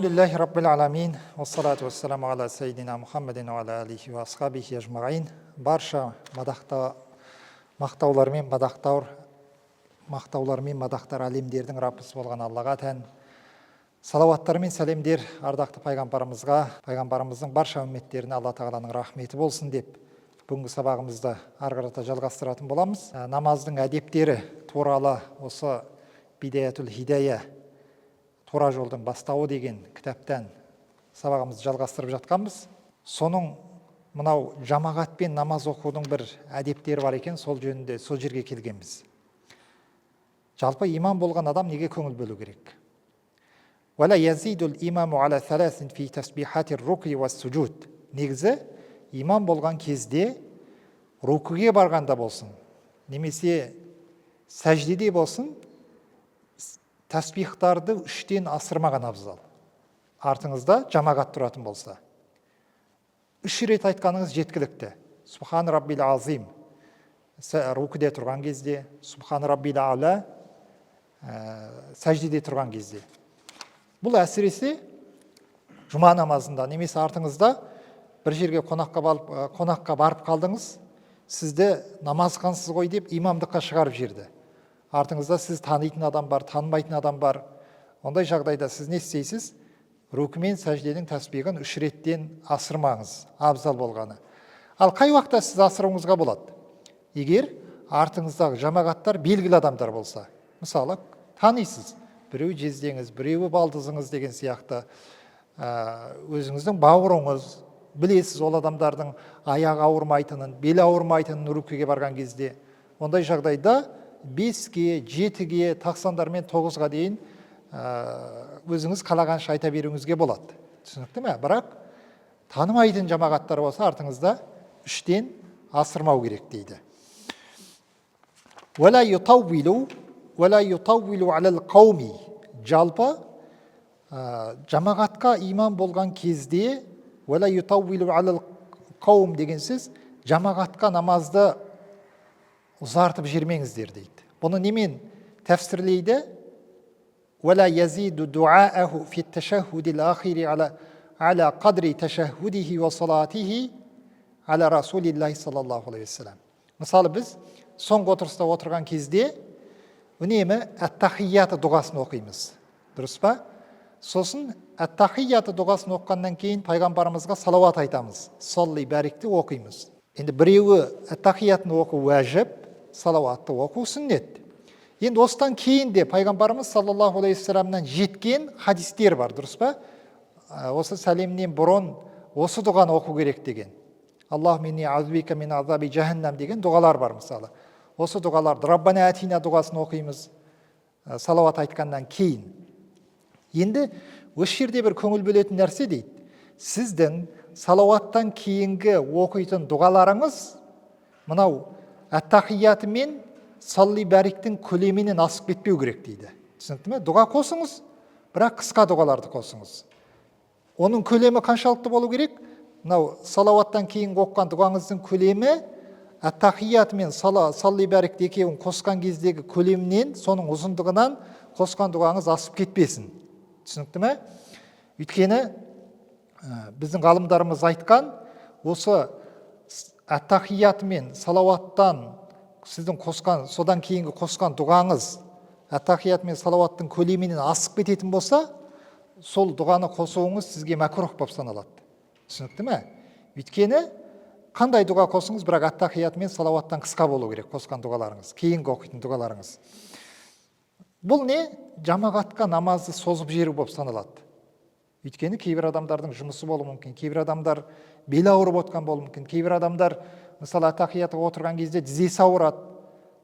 Алхамдулиллахи Раббил Аламин, вассалату вассаламу аля сайдина Мухаммадин ва аля алихи ва асхабихи ажмаин. Барша мақтаулармен мадақтар әлемдердің Раббысы болған Аллаға тән. Салауаттар мен сәлемдер ардақты пайғамбарымызға, пайғамбарымыздың барша үмметтеріне Алла Тағаланың рахметі болсын деп, бүгінгі сабағымызды ары қарата жалғастыратын боламыз. Намаздың әдептері туралы осы Бидаятул Хидая, Тура жолдың бастауы деген кітаптан сабағымызды жалғастырып жатқанбыз. Соның мынау жамағатпен намаз оқудың бір әдептері бар екен, сол жөнінде сол жерге келгенбіз. Жалпы имам болған адам неге көңіл бөлу керек? Вала язидул имаму аля саласин фи тасбихатир руки ва суджуд. Негізі имам болған кезде рукуге барғанда болсын, немесе сәждеде болсын, тәсбихтарды 3-тен асырмаған абзал. Артыңызда жамағат тұратын болса. 3 рет айтқаныңыз жеткілікті. Субхан раббил азим. Рукуде тұрған кезде, Субхан раббил а'ла, сәждеде тұрған кезде. Бұл әсіресе жұма намазында, немесе артыңызда бір жерге қонаққа барып қалдыңыз, сізді намаз қансыз ғой деп имамдыққа шығарып жерді. Артыңызда сіз танитын адам бар, танымайтын адам бар. Ондай жағдайда сіз не істейсіз? Руку мен сәжденің тәсбихін 3 реттен асырмаңыз, абзал болғаны. Ал қай уақытта сіз асыруыңызға болады? Егер артыңыздағы жамағаттар белгілі адамдар болса, мысалы, танисыз, біреу жездеңіз, біреуі балдызыңыз деген сияқты, өзіңіздің бауырыңыз, білесіз ол адамдардың аяғы ауырмайтынын, бел ауырмайтынын рукуге барған кезде, ондай жағдайда 5-ге, 7-ге, 90-дар мен 9-ға дейін өзіңіз қалағанша айта беруіңізге болады. Түсінікті ме? Бірақ танымайтын жамағаттар болса, артыңызда 3-тен асырмау керек дейді. Вала ютаввилу алал қауми. Жалпы жамағатқа имам болған кезде вала ютаввилу алал қаум деген сөз жамағатқа намазды ұзартып жүрмеңіздер дейді. Бұны немен тәфсірлейді? ولا يزيد دعاءه في التشهد الآخر على قدر تشهده وصلاته على رسول الله صلى الله عليه وسلم. Мысалы біз соңғы отырыста отырған кезде үнемі әттахият дұғасын оқимыз. Дұрыс па? Сосын әттахият дұғасын оққаннан кейін пайғамбарымызға салауат айтамыз. Салли бәрикті оқимыз. Енді біреуі әттахиятын оқу уәжіп, салауатты оқу сүннет. Енді осыдан кейін де пайғамбарымыз саллаллаху алейхи вассаламнан жеткен хадистер бар, дұрыс па? Осы сәлемнен бұрын осы дұғаны оқу керек деген. Аллаху минни аузубика мин азаби жаханнам деген дұғалар бар мысалы. Осы дұғаларды Раббана атина дұғасын оқимыз салауат айтқаннан кейін. Енді осы жерде бір көңіл бөлетін нәрсе дейді. Сіздің салауаттан кейінгі оқитын дұғаларыңыз мынау әттахияты мен салли бәриктің көлемінен асып кетпеу керек дейді. Түсінікті ме? Дұға қосыңыз, бірақ қысқа дұғаларды қосыңыз. Оның көлемі қаншалықты болу керек? Мынау салауаттан кейін оққан дұғаңыздың көлемі әттахият мен салли бәрикті екеуін қосқан кездегі көлемінен, соның ұзындығынан қосқан дұғаңыз асып кетпесін. Түсінікті ме? Өйткені біздің ғалымдарымыз айтқан, осы әттахият мен салауаттан сіздің қосқан, содан кейінгі қосқан дұғаңыз әттахият мен салауаттың көлемінен асып кететін болса, сол дұғаны қосуыңыз сізге мәкрух болып саналады. Түсінікті ме? Өйткені қандай дұға қосыңыз, бірақ әттахият мен салауаттан қысқа болу керек қосқан дұғаларыңыз, кейінгі оқитын дұғаларыңыз. Бұл не? Жамағатқа намазды созып жіберу болып саналады. Өйткені кейбір адамдардың жұмысы болуы мүмкін, кейбір адамдар бел ауырып отқан болуы мүмкін, кейбір адамдар мысалы әттахиятқа отырған кезде тізесі ауырады.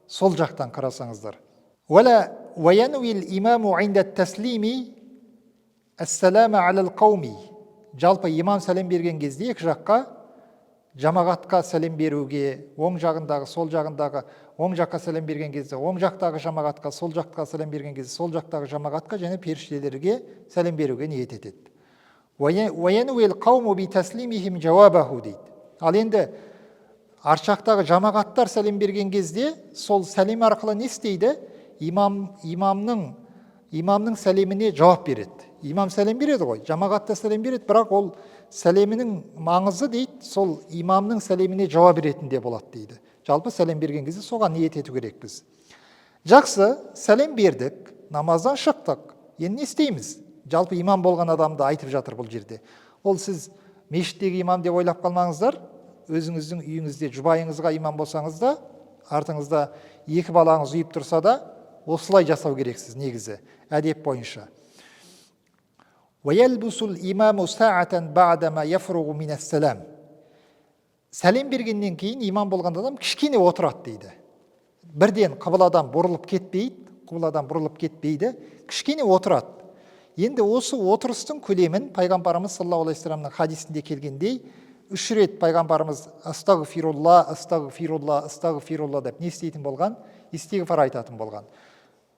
Сол жақтан қарасаңыздар. Вала ваянуил имаму инда таслими ассалама алал қауми. Жалпы имам сәлем берген кезде екі жаққа, жамағатқа сәлем беруге, оң жағындағы, сол жағындағы, оң жаққа сәлем берген кезде, оң жақтағы жамағатқа, сол жаққа сәлем берген кезде, сол жақтағы жамағатқа және періштелерге сәлем беруге ниет етеді. Ваянуил қауму би таслимихим жауабаху дейді. Ал енді арт жақтағы жамағаттар сәлем берген кезде, сол сәлем арқылы не істейді? Имамның сәлеміне жауап береді. имам сәлем береді ғой, жамағат та сәлем береді, бірақ ол сәлемінің маңызы дейді, сол имамның сәлеміне жауап беретінде болады дейді. Жалпы сәлем берген кезде соған ниет ету керекпіз. Жақсы, сәлем бердік, намаздан шықтық. Енді не істейміз? Жалпы имам болған адамды айтып жатыр бұл жерде. Ол сіз мешіттегі имам деп ойлап қалмаңыздар, өзіңіздің үйіңізде жұбайыңызға имам болсаңыз да, артыңызда екі балаңыз үйіп тұрса да, осылай жасау керексіз негізі, әдеп бойынша. Сәлем бергеннен кейін имам болған адам кішкене отырады дейді. Бірден қыбладан бұрылып кетпейді, кішкене отырады. Енді осы отырыстың көлемін пайғамбарымыз саллаллаху алейхи вассаламның хадисінде келгендей, 3 рет пайғамбарымыз астағфирулла деп не істейтін болған? Истигфар айтатын болған.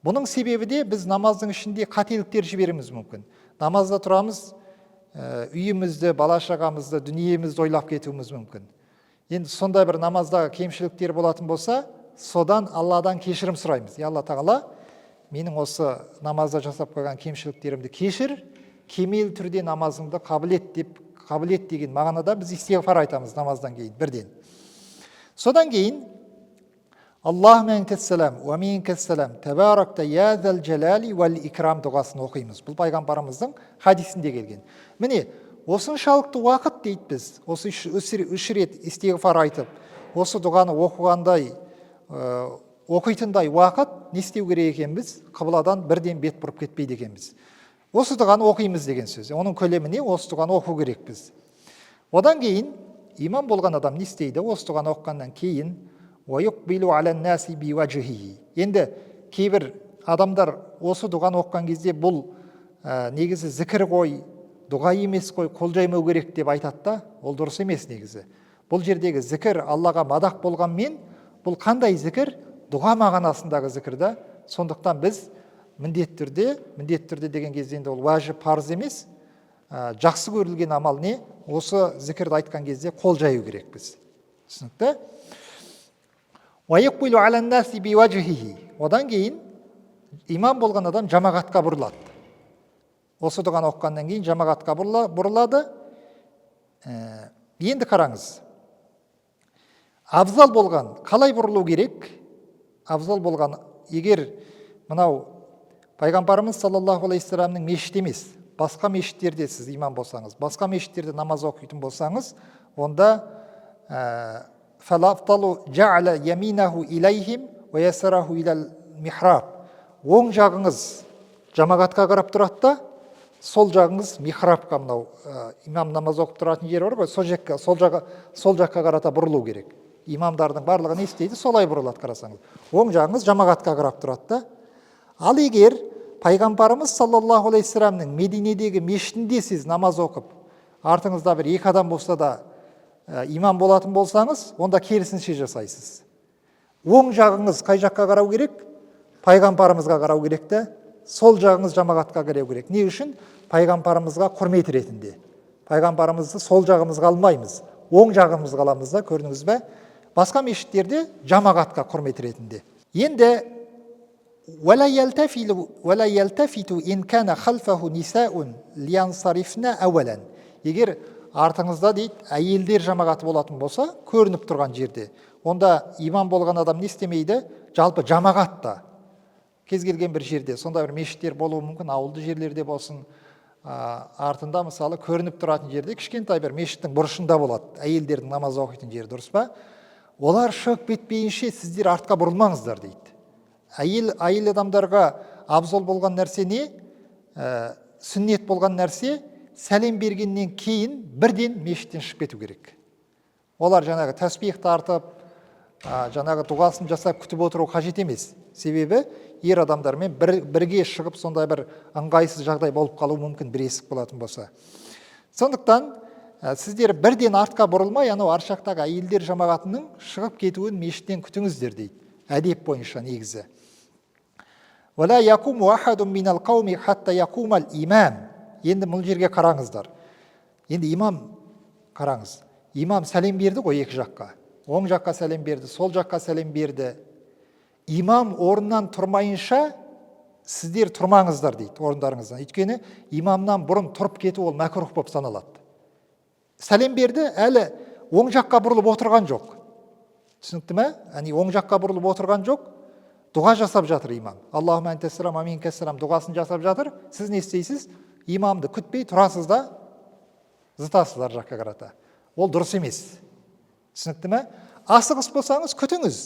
Бұның себебі де біз намаздың ішінде қателіктер жібереміз мүмкін. Намазда тұрамыз, үйімізді, бала-шағамызды, дүниемізді ойлап кетуіміз мүмкін. Енді сондай бір намаздағы кемшіліктер болатын болса, содан Алладан кешірім сұраймыз. Алла тағала, менің осы намазда жасап қойған кемшіліктерімді кешір, кемел түрде намазыңды қабыл ет деген мағынада біз истигфар айтамыз намаздан кейін бірден. Содан кейін Аллахумма анкассалам ва минкассалам табаракта я зал джалали вал икрам дұғасын оқимыз. Бұл пайғамбарымыздың хадисінде келген. Міне, осыншалықты уақыт дейді біз, осы 3 рет истигфар айтып, осы дұғаны оқығандай, оқитындай уақыт не істеу керек екенбіз? Қыбладан бірден бет бұрып кетпейді екенбіз. Осы дұғаны оқимыз деген сөз. Оның көлеміне осы дұғаны оқу керекпіз. Одан кейін имам болған адам не істейді? Осы дұғаны оқығаннан кейін енді кейбір адамдар осы дұғаны оқыған кезде бұл негізі зікір ғой, дұға емес қой, қол жаймау керек деп айтады да, ол дұрыс емес негізі. Бұл жердегі зікір Аллаға мадақ болғанмен, бұл қандай зікір? Дұға мағынасындағы зікір да. Сондықтан біз міндетті түрде деген кезде енді ол уәжіп, парыз емес, жақсы көрілген амал не? Осы зікірді айтқан кезде қол жаю керекпіз. Түсінікті? Одан кейін имам болған адам жамағатқа бұрылады. Осы дұғаны оқығаннан кейін жамағатқа бұрылады. Енді қараңыз. Абзал болған, қалай бұрылу керек? Абзал болған, егер мынау пайғамбарымыз саллаллаху алейхи вассаламның мешіті емес, басқа мешіттерде сіз имам болсаңыз, басқа мешіттерде намаз оқитын болсаңыз, онда оң жағыңыз жамағатқа қарап тұрады да, сол жағыңыз михрабқа, мынау имам намаз оқып тұратын жер бар ғой, сол жаққа қарата бұрылу керек. Имамдардың барлығы не істейді? Солай бұрылады, қарасаңыз. Оң жағыңыз жамағатқа қарап тұрады да. Ал егер пайғамбарымыз саллаллаху алейхи вассаламның Мединедегі мешітінде сіз намаз оқып, артыңызда бір 2 адам болса да имам болатын болсаңыз, онда керісінше жасайсыз. Оң жағыңыз қай жаққа қарау керек? Пайғамбарымызға қарау керек те, сол жағыңыз жамағатқа қарау керек. Не үшін? Пайғамбарымызға құрмет ретінде. Пайғамбарымызды сол жағымызға алмаймыз, оң жағымызға аламыз да, көрдіңіз бе? Басқа мешіттерде жамағатқа құрмет ретінде. Енді ولا يلتفت إن كان خلفه نساء لينصرفن أولا. Егер артыңызда дейді, әйелдер жамағаты болатын болса, көрініп тұрған жерде, онда имам болған адам не істемейді? Жалпы жамағатта, кез келген бір жерде, сонда бір мешіттер болуы мүмкін, ауылды жерлерде болсын, артында мысалы көрініп тұратын жерде, кішкентай бір мешіттің бұрышында болады, әйелдердің намаз оқитын жері, дұрыс па? Олар шығып кетпейінше сіздер артқа бұрылмаңыздар дейді. Әйел адамдарға абзал болған нәрсе не? Сүннет болған нәрсе, сәлем бергеннен кейін бірден мешіттен шығып кету керек. Олар жаңағы тәсбих тартып, жаңағы дұғасын жасап күтіп отыру қажет емес. Себебі ер адамдармен бірге шығып сондай бір ыңғайсыз жағдай болып қалуы мүмкін, бір есік болатын болса. Сондықтан сіздер бірден артқа бұрылмай, анау ар жақтағы әйелдер жамағатының шығып кетуін мешіттен күтіңіздер дейді. Әдеп бойынша негізі. Енді бұл жерге қараңыздар. Енді имам қараңыз. Имам сәлем берді ғой екі жаққа. Оң жаққа сәлем берді, сол жаққа сәлем берді. Имам орнынан тұрмайынша сіздер тұрмаңыздар дейді орындарыңыздан. Өйткені имамнан бұрын тұрып кету ол мәкрух болып саналады. Сәлем берді, әлі оң жаққа бұрылып отырған жоқ. Түсінікті ме? Яғни оң жаққа бұрылып отырған жоқ. Дұға жасап жатыр имам. Аллахумма антассалам, аминкассалам дұғасын жасап жатыр. Сіз не істейсіз? Имамды күтпей тұрасыз да зытасыз ар жаққа қарата. Ол дұрыс емес. Түсінікті ме? Асығыс болсаңыз күтіңіз.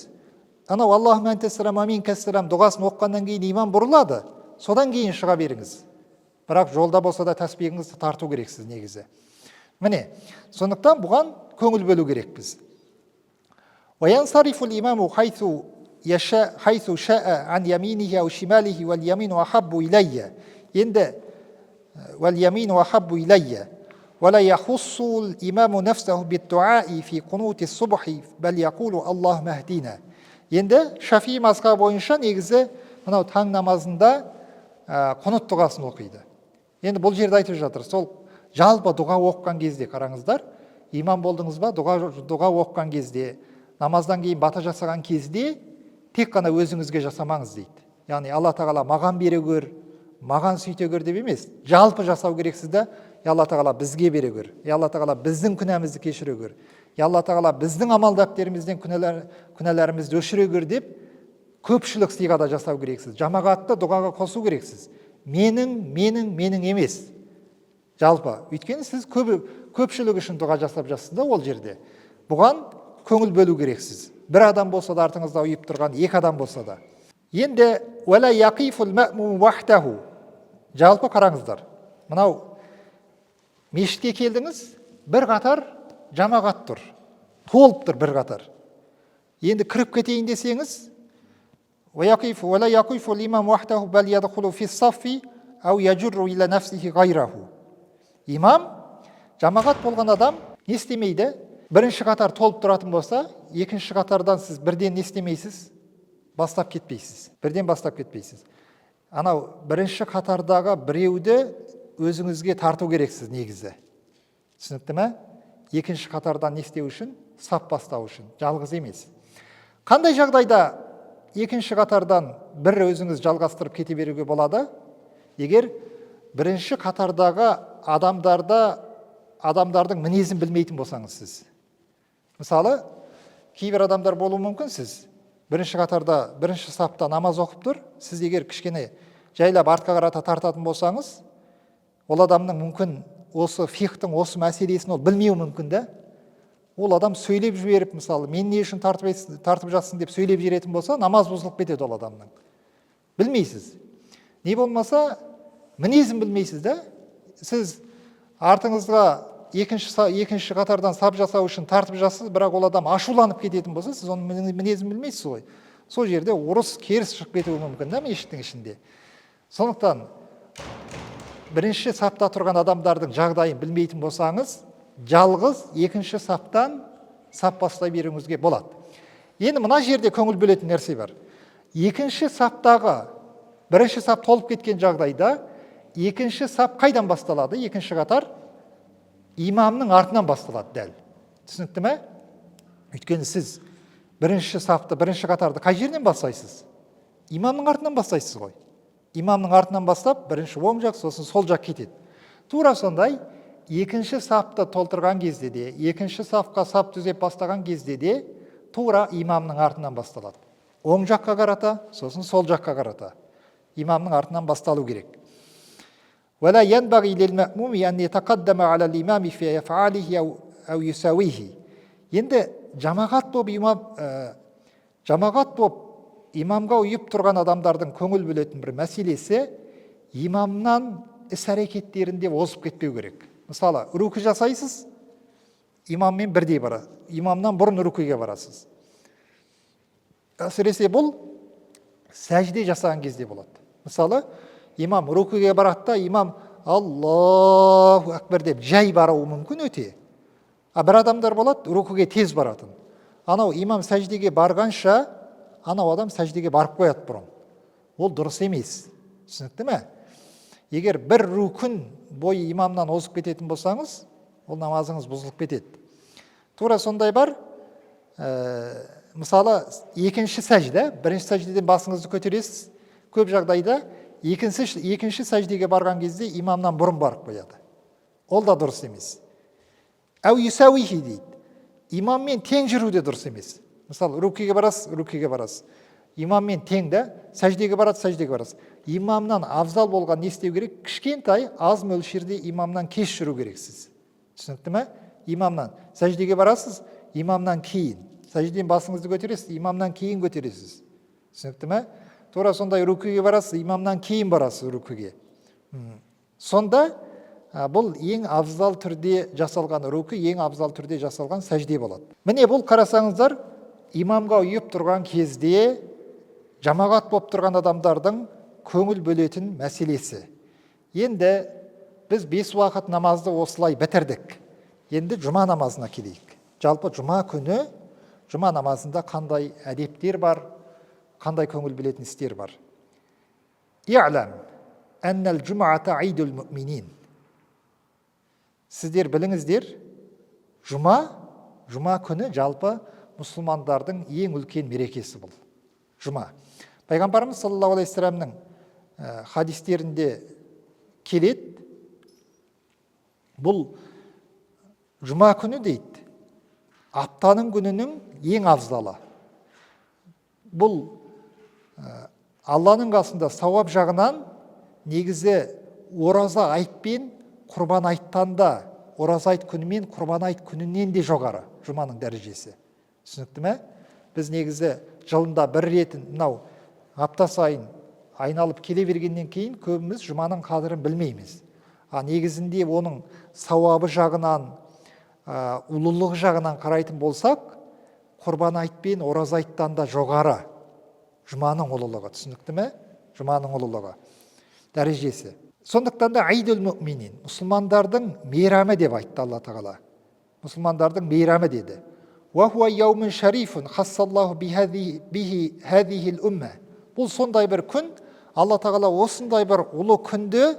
Анау Аллахумма антассалам, аминкассалам дұғасын оққаннан кейін имам бұрылады. Содан кейін шыға беріңіз. Бірақ жолда болса да тәсбихіңізді тарту керексіз негізі. Міне, сондықтан бұған көңіл бөлу керекпіз. وينصرف الإمام حيث شاء عن يمينه أو شماله واليمين أحب إلي واليمين أحب إلي ولا يخص الإمام نفسه بالدعاء في قنوت الصبح بل يقول اللهم اهدنا. Енді Шафии мазхабы бойынша негізі мынау таң намазында құнут дұғасын оқиды. Енді бұл жерде айтып жатыр, сол жалпы дұға оққан кезде қараңыздар, имам болдыңыз ба, дұға оққан кезде, намаздан кейін бата жасаған кезде тек қана өзіңізге жасамаңыз дейді. Яғни Алла тағала маған бере көр, маған сүйте көр деп емес, жалпы жасау керексіз да, Алла тағала бізге бере көр, Алла тағала біздің күнәмізді кешіре көр, Алла тағала біздің амал дәптерімізден күнәләрімізді өшіре көр деп көпшілік сыйғада жасау керексіз. Жамағатты дұғаға қосу керексіз. Менің емес. Жалпы. Өйткені сіз көпшілік үшін дұға жасап жатсыз да ол жерде. Бұған көңіл бөлу керексіз. Бір адам болса да артыңызда ұйып тұрған, екі адам болса да. Енді уәлә яқифул мәъмум вахтаху. Жалпы қараңыздар. Мынау мешітке келдіңіз, бір қатар жамағат тұр. Толып тұр бір қатар. Енді кіріп кетейін десеңіз, уәлә яқифул имам вахтаху бәл ядхулу фи саффи ау яжурру иля нафсихи гайраху. Имам, жамағат болған адам не істемейді? Бірінші қатар толып тұратын болса, екінші қатардан сіз бірден не істемейсіз? Бастап кетпейсіз. Бірден бастап кетпейсіз. Анау бірінші қатардағы біреуді өзіңізге тарту керексіз негізі. Түсінікті ме? Екінші қатардан не істеу үшін? Сап бастау үшін. Жалғыз емес. Қандай жағдайда екінші қатардан бір өзіңіз жалғастырып кете беруге болады? Егер бірінші қатардағы адамдардың мінезін білмейтін болсаңыз сіз. Мысалы, кейбір адамдар болуы мүмкін сіз. Бірінші қатарда, бірінші сапта намаз оқып тұр, сіз егер кішкене жайлап артқа қарата тартатын болсаңыз, ол адамның мүмкін осы фихтың осы мәселесін ол білмеуі мүмкін да. Ол адам сөйлеп жіберіп, мысалы, мен не үшін тартып жатсың деп сөйлеп жіберетін болса, намаз бұзылып кетеді ол адамның. Білмейсіз. Не болмаса, мінезін білмейсіз да. Сіз артыңызға екінші қатардан сап жасау үшін тартып жассыз, бірақ ол адам ашуланып кететін болса, сіз оның мінезін білмейсіз ғой. Сол жерде ұрыс керіс шығып кетуі мүмкін да мешіттің ішінде. Сондықтан бірінші сапта тұрған адамдардың жағдайын білмейтін болсаңыз, жалғыз екінші саптан сап бастай беруіңізге болады. Енді мына жерде көңіл бөлетін нәрсе бар. Екінші саптағы бірінші сап толып кеткен жағдайда екінші сап қайдан басталады? Екінші қатар имамның артынан басталады дәл. Түсінікті ме? Өйткені сіз бірінші сапты, бірінші қатарды қай жерден бастайсыз? Имамның артынан бастайсыз ғой. Имамның артынан бастап, бірінші оң жақ, сосын сол жақ кетеді. Тура сондай, екінші сапты толтырған кезде де, екінші сапқа сап түзеп бастаған кезде де, тура имамның артынан басталады. Оң жаққа қарата, сосын сол жаққа қарата. Имамның артынан басталу керек. ولا ينبغي للمأموم أن يتقدم على الإمام في أفعاله أو يساويه. Енді жамағат болып имамға ұйып тұрған адамдардың көңіл бөлетін бір мәселесі имамнан іс-әрекеттерінде озып кетпеу керек. Мысалы, рүку жасайсыз, имаммен бірдей барасыз. Имамнан бұрын рүкуге барасыз. Әсіресе бұл сәжде жасаған кезде болады. Мысалы, имам рүкуге барады да, имам Аллаху акбар деп жай баруы мүмкін өте. Бір адамдар болады, рүкуге тез баратын. Анау имам сәждеге барғанша, анау адам сәждеге барып қояды бұрын. Ол дұрыс емес. Түсінікті ме? Егер бір рүкін бойы имамнан озып кететін болсаңыз, ол намазыңыз бұзылып кетеді. Тура сондай бар. Мысалы, екінші сәжде, бірінші сәждеден басыңызды көтересіз. Көп жағдайда екінші сәждеге барған кезде имамнан бұрын барып қояды. Ол да дұрыс емес. Әу юсауихи дейді. Имаммен тең жүру де дұрыс емес. Мысалы, рукиге барасыз. Имаммен тең да, сәждеге барасыз. Имамнан абзал болған не істеу керек? Кішкентай, аз мөлшерде имамнан кеш жүру керексіз. Түсінікті ме? Имамнан сәждеге барасыз, имамнан кейін. Сәждеден басыңызды көтересіз, имамнан кейін көтересіз. Түсінікті ме? Тура сондай рукиге барасыз, имамнан кейін барасыз рукиге. Сонда бұл ең абзал түрде жасалған руки, ең абзал түрде жасалған сәжде болады. Міне бұл қарасаңыздар, имамға ұйып тұрған кезде жамағат болып тұрған адамдардың көңіл бөлетін мәселесі. Енді біз 5 уақыт намазды осылай бітірдік. Енді жұма намазына келейік. Жалпы жұма күні жұма намазында қандай әдептер бар, қандай көңіл бөлетін істер бар. И'лам аннал жумата айдул муъминин. Сіздер біліңіздер, жұма күні жалпы мұсылмандардың ең үлкен мерекесі бұл. Жұма. Пайғамбарымыз саллаллаху алейхи вассаламның хадистерінде келеді, бұл жұма күні дейді, аптаның күнінің ең абзалы. Бұл Алланың қасында сауап жағынан негізі ораза айтпен құрбан айттан да, ораза айт күнімен құрбан айт күнінен де жоғары жұманың дәрежесі. Түсінікті ме? Біз негізі жылында бір ретін, мынау апта сайын айналып келе бергеннен кейін көбіміз жұманың қадірін білмейміз. Негізінде оның сауабы жағынан, ұлылығы жағынан қарайтын болсақ, құрбан айтпен ораза айттан да жоғары жұманың ұлылығы. Түсінікті ме? Жұманың ұлылығы дәрежесі. Сондықтан да айдул муъминин, мұсылмандардың мейрамы деп айтты Алла тағала. Мұсылмандардың мейрамы деді. Ва хуа яумун шарифун хассаллаху бихи хазихил умма. Бұл сондай бір күн, Алла тағала осындай бір ұлы күнді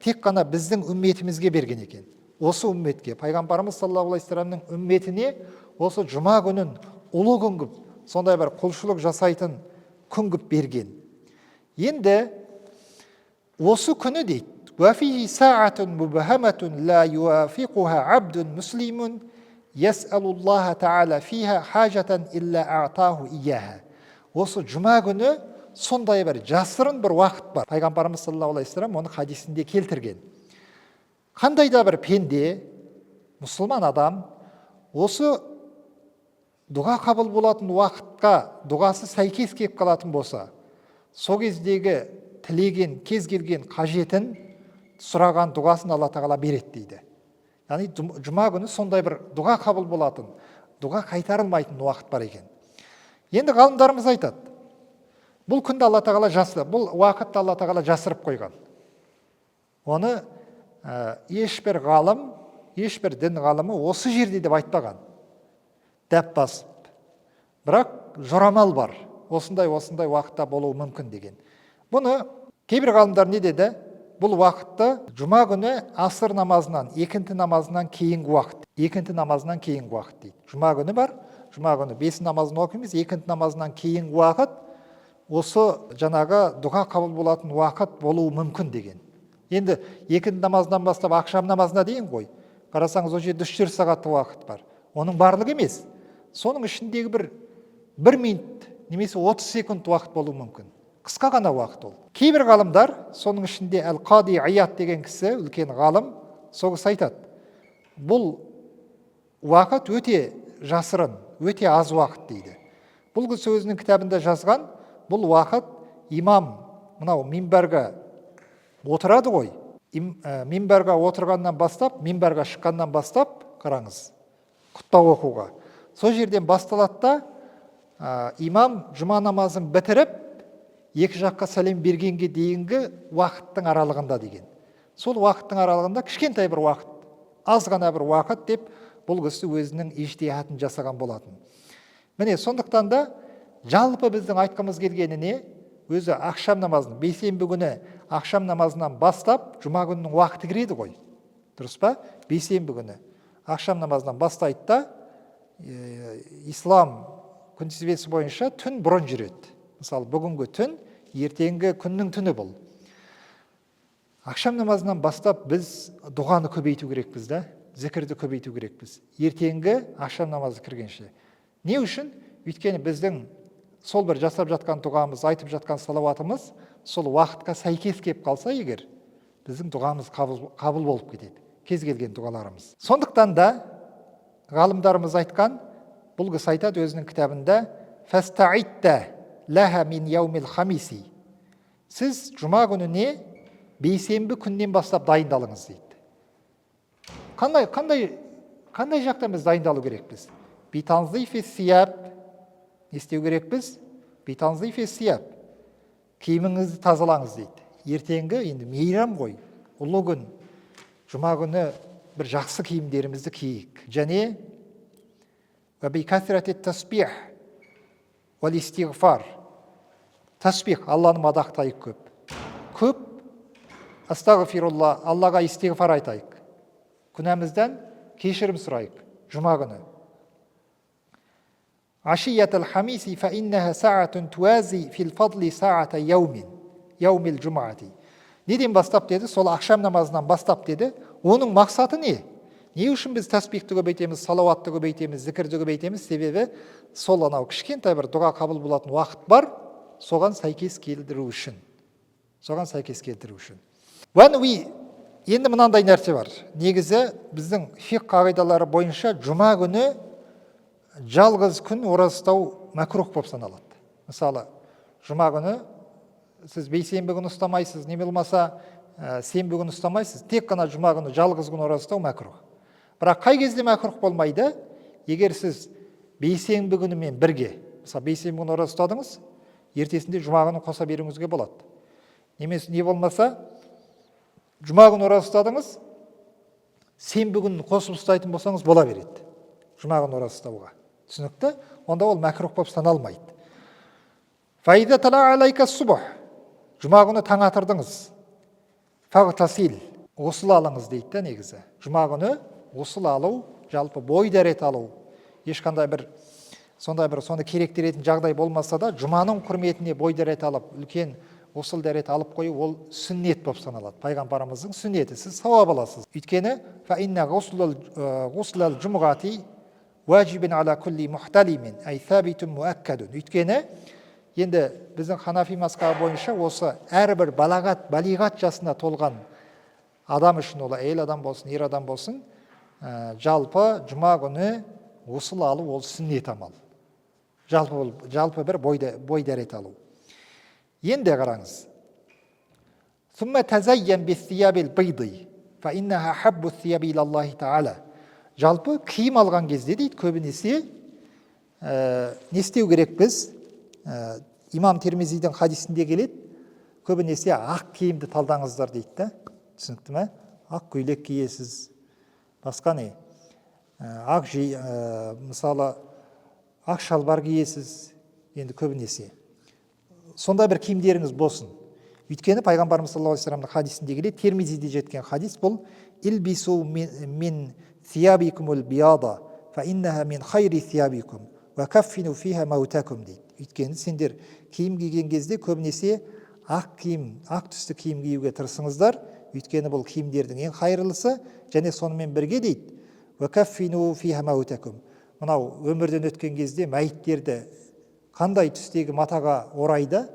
тек қана біздің үмметімізге берген екен. Осы үмметке, пайғамбарымыз саллаллаху алейхи вассаламның үмметіне осы жұма күнін ұлы күн қылып, сондай бір құлшылық жасайтын күн қылып берген. Енді осы күні дейді, وَفِيهِ سَاعَةٌ مُبْهَمَةٌ لَا يُوَافِقُهَا عَبْدٌ مُسْلِمٌ يَسْأَلُ اللَّهَ تَعَالَى فِيهَا حَاجَةً إِلَّا أَعْطَاهُ إِيَّاهَا. Осы жұма күні сондай бір жасырын бір уақыт бар. Пайғамбарымыз саллаллаху алейхи вассалам оны хадисінде келтірген. Қандай да бір пенде, мұсылман адам, осы дұға қабыл болатын уақытқа дұғасы сәйкес келіп қалатын болса, сол кездегі тілеген, кез келген қажетін сұраған дұғасын Алла тағала береді дейді. Яғни жұма күні сондай бір дұға қабыл болатын, дұға қайтарылмайтын уақыт бар екен. Енді ғалымдарымыз айтады, бұл күнді Алла тағала жасырып, бұл уақытты Алла тағала жасырып қойған. Оны ешбір ғалым, ешбір дін ғалымы осы жерде деп айтпаған. Дәп басып. Бірақ жорамал бар. Осындай уақытта болуы мүмкін деген. Бұны кейбір ғалымдар не деді? Бұл уақытты жұма күні асыр намазынан, екінті намазынан кейінгі уақыт. Екінті намазынан кейінгі уақыт дейді. Жұма күні бар. Жұма күні 5 намазын оқимыз, екінті намазынан кейінгі уақыт осы жаңағы дұға қабыл болатын уақыт болуы мүмкін деген. Енді екінті намазынан бастап ақшам намазына дейін ғой. Қарасаңыз, о жерде 3 сағатты уақыт бар. Оның барлығы емес. Соның ішіндегі бір минут немесе 30 секунд уақыт болуы мүмкін. Қысқа ғана уақыт ол. Кейбір ғалымдар, соның ішінде Әл-Қади Аят деген кісі, үлкен ғалым, сол кісі айтады. Бұл уақыт өте жасырын, өте аз уақыт дейді. Бұл кісі өзінің кітабында жазған, бұл уақыт имам мынау минбарға отырады ғой. Минбарға отырғаннан бастап, минбарға шыққаннан бастап, қараңыз, құтпа оқуға. Сол жерден басталады да, имам жұма намазын бітіріп, екі жаққа сәлем бергенге дейінгі уақыттың аралығында деген. Сол уақыттың аралығында кішкентай бір уақыт, аз ғана бір уақыт деп бұл кісі өзінің иштихатын жасаған болатын. Міне, сондықтан да жалпы біздің айтқымыз келгеніне өзі ақшам намазын, бейсенбі күні ақшам намазынан бастап, жұма күнінің уақыты кіреді ғой. Дұрыс па? Бейсенбі күні ақшам намазынан бастайды да, ислам күнтізбесі бойынша түн бұрын жүреді. Мысалы, бүгінгі түн, ертеңгі күннің түні бұл. Ақшам намазынан бастап біз дұғаны көбейту керекпіз да, зікірді көбейту керекпіз. Ертеңгі ақшам намазы кіргенше. Не үшін? Өйткені біздің сол бір жасап жатқан дұғамыз, айтып жатқан салауатымыз сол уақытқа сәйкес келіп қалса егер, біздің дұғамыз қабыл болып кетеді. Кез келген дұғаларымыз. Сондықтан да ғалымдарымыз айтқан, бұл кісі айтады өзінің кітабында, «Фастаидда лаха мин яумил хамиси». Сіз жұма күніне бейсенбі күннен бастап дайындалыңыз дейді. Қандай жақтан біз дайындалу керекпіз? Битанзифи сияб, не істеу керекпіз? Битанзифи сияб, киіміңізді тазалаңыз дейді. Ертеңгі енді мейрам ғой, ұлы күн, жұма күні бір жақсы киімдерімізді киейік. Және бикасрати тасбих вал истигфар. Тасбих, Алланы мадақтайық көп. Көп астағфирулла, Аллаға истигфар айтайық. Күнәмізден кешірім сұрайық жұма күні. Ашиятал хамиси фа иннаха саатун туази фил фадли саата яумил джумаати. Неден бастап деді? Сол ақшам намазынан бастап деді. Оның мақсаты не? Не үшін біз тәсбихті көбейтеміз, салауатты көбейтеміз, зікірді көбейтеміз? Себебі сол анау кішкентай бір дұға қабыл болатын уақыт бар, соған сәйкес келтіру үшін. Енді мынандай нәрсе бар. Негізі біздің фиқ қағидалары бойынша жұма күні жалғыз күн ораза ұстау мәкрух болып саналады. Мысалы, жұма күні сіз бейсенбі күні ұстамайсыз, не болмаса сенбі күні ұстамайсыз, тек қана жұма күні жалғыз күн ораза ұстау мәкрух. Бірақ қай кезде мәкрух болмайды? Егер сіз бейсенбі күнімен бірге, мысалы бейсенбі күні ораза ұстадыңыз, ертесінде жұма күні қоса беруіңізге болады. Не болмаса, жұма күні ораза ұстадыңыз, сенбі күні қосып ұстайтын болсаңыз бола береді. Жұма күні ораза ұстауға. Түсінікті? Онда ол мәкрух болып саналмайды. Фаида тала алайка субх. Жұма күні таң атырдыңыз. Фағтасил. Ғұсыл алыңыз дейді негізі. Жұма күні ғұсыл алу, жалпы бой дәрет алу. Ешқандай сонда керектеретін жағдай болмаса да, жұманың құрметіне бой дәрет алып, үлкен ғұсыл дәрет алып қою, ол сүннет болып саналады. Пайғамбарымыздың сүннеті, сіз сауап аласыз. Өйткені фаинна ғұслал жұмғати уәжибін ала күлли мұхталимин, әй сәбитун муәккадун. Өйткені енді біздің ханафи мазхабы бойынша осы әрбір балиғат жасына толған адам үшін, ол әйел адам болсын, ер адам болсын, жалпы жұма күні ғұсыл алу ол сүннет амал. Жалпы бір бой дәрет алу. Енді қараңыз. ثم تزين بالثياب البيض فإنها حب الثياب إلى الله تعالى. Жалпы киім алған кезде дейді, көбінесе не істеу керек біз? Имам Термизидің хадисінде келеді, көбінесе ақ киімді талдаңыздар дейді. Түсінікті ме? Ақ көйлек киесіз, басқа не? Мысалы, ақ шалбар киесіз, енді көбінесе. Сонда бір киімдеріңіз болсын. Өйткені пайғамбарымыз саллаллаху алейхи вассаламның хадисінде келеді, Термизиде жеткен хадис бұл: «Илбису мин сиябикумул бияда, фа иннаха мин хайри сиябикум, ва каффину фиха маутакум» дейді. Өйткені сендер киім киген кезде көбінесе ақ түсті киім киюге тырысыңыздар, өйткені бұл киімдердің ең қайырлысы, және сонымен бірге дейді, ва каффину фиха маутакум. Мынау өмірден өткен кезде мәйіттерді қандай түстегі матаға орайды?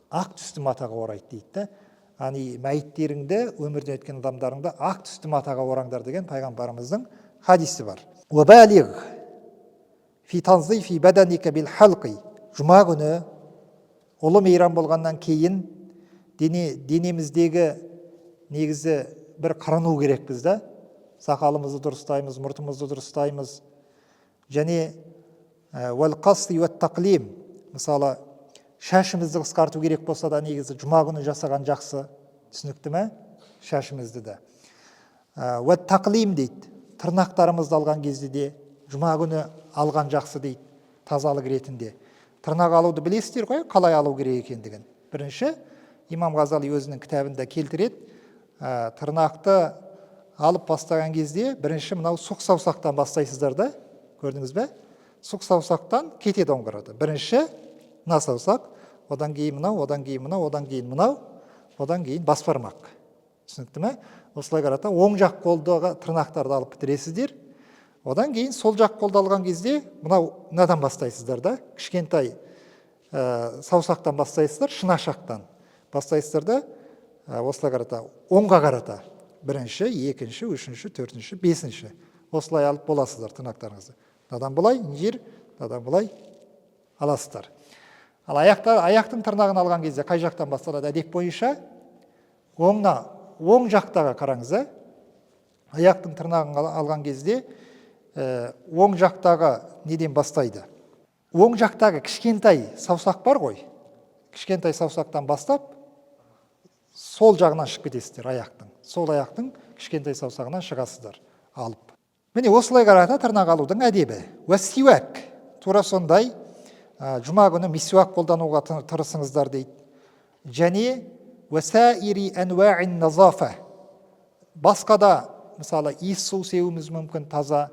Ақ түсті матаға орайды дейді. Ани мәйіттеріңді, өмірден өткен адамдарыңды ақ түсті матаға ораңдар деген пайғамбарымыздың хадисі бар. Уабалиг фи танзифи баданика бил халқи. Жұма күні ұлы мейрам болғаннан кейін денеміздегі негізі бір қырыну керекпіз да. Сақалымызды дұрыстаймыз, мұртымызды дұрыстаймыз. Және уәл-қасти уәт-тақлим. Мысалы, шашымызды қысқарту керек болса да, негізі жұма күні жасаған жақсы. Түсінікті ме? Шашымызды да. Уәт-тақлим дейді. Тырнақтарымызды алған кезде де жұма күні алған жақсы дейді, тазалық ретінде. Тырнақ алуды білесіздер ғой, қалай алу керек екендігін. Бірінші, имам Ғазали өзінің кітабында келтіреді, тырнақты алып бастаған кезде бірінші мынау сұқ саусақтан бастайсыздар да, көрдіңіз бе? Сұқ саусақтан кетеді оңғырады. Бірінші мына саусақ, одан кейін мынау, одан кейін мынау, одан кейін мынау, одан кейін бас бармақ. Түсінікті ме? Осылай қарата оң жақ қолдағы тырнақтарды алып бітіресіздер. Одан кейін сол жақ қолды алған кезде мынадан бастайсыздар да, кішкентай саусақтан бастайсыздар, шынашақтан бастайсыздар да, осылай қарата оңға қарата. Бірінші, екінші, үшінші, төртінші, бесінші. Осылай алып боласыздар тырнақтарыңызды. Мынадан былай, жер, мынадан былай аласыздар. Ал аяқтың тырнағын алған кезде қай жақтан басталады? Әдеп бойынша оң жақтағы қараңыз, аяқтың тырнағын алған кезде оң жақтағы неден бастайды? Оң жақтағы кішкентай саусақ бар ғой, кішкентай саусақтан бастап, сол жағынан шығып кетесіздер аяқтың. Сол аяқтың кішкентай саусағынан шығасыздар алып. Міне осылай қарата тырнақ алудың әдебі. Уәссиуәк, тура сондай, жұма күні мисуак қолдануға тырысыңыздар дейді. Және уәсәири әнуәин назафа. Басқа да, мысалы, иіс су сеуіміз мүмкін таза,